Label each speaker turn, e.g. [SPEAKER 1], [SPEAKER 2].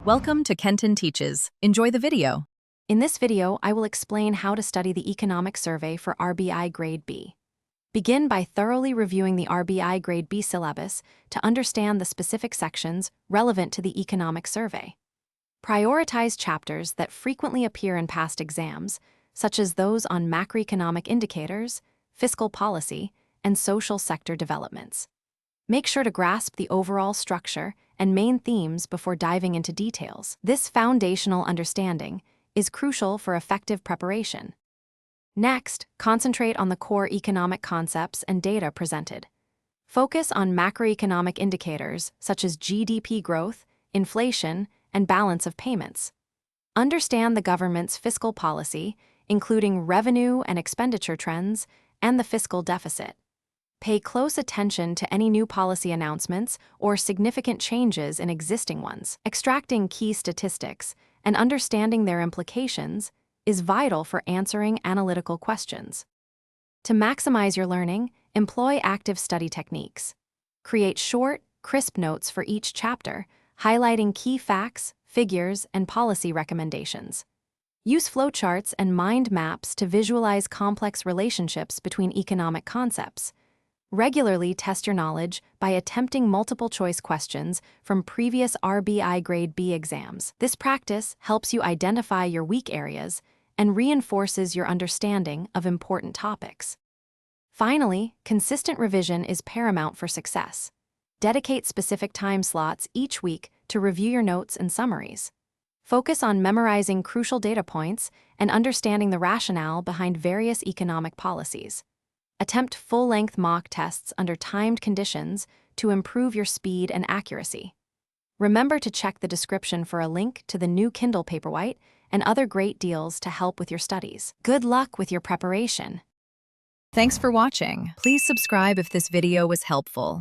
[SPEAKER 1] Welcome to Kenton Teaches. Enjoy the video.
[SPEAKER 2] In this video, I will explain how to study the economic survey for RBI Grade B. Begin by thoroughly reviewing the RBI Grade B syllabus to understand the specific sections relevant to the economic survey. Prioritize chapters that frequently appear in past exams, such as those on macroeconomic indicators, fiscal policy, and social sector developments. Make sure to grasp the overall structure and main themes before diving into details. This foundational understanding is crucial for effective preparation. Next, concentrate on the core economic concepts and data presented. Focus on macroeconomic indicators such as GDP growth, inflation, and balance of payments. Understand the government's fiscal policy, including revenue and expenditure trends, and the fiscal deficit. Pay close attention to any new policy announcements or significant changes in existing ones. Extracting key statistics and understanding their implications is vital for answering analytical questions. To maximize your learning, employ active study techniques. Create short, crisp notes for each chapter, highlighting key facts, figures, and policy recommendations. Use flowcharts and mind maps to visualize complex relationships between economic concepts. Regularly test your knowledge by attempting multiple-choice questions from previous RBI Grade B exams. This practice helps you identify your weak areas and reinforces your understanding of important topics. Finally, consistent revision is paramount for success. Dedicate specific time slots each week to review your notes and summaries. Focus on memorizing crucial data points and understanding the rationale behind various economic policies. Attempt full-length mock tests under timed conditions to improve your speed and accuracy. Remember to check the description for a link to the new Kindle Paperwhite and other great deals to help with your studies. Good luck with your preparation.
[SPEAKER 1] Thanks for watching. Please subscribe if this video was helpful.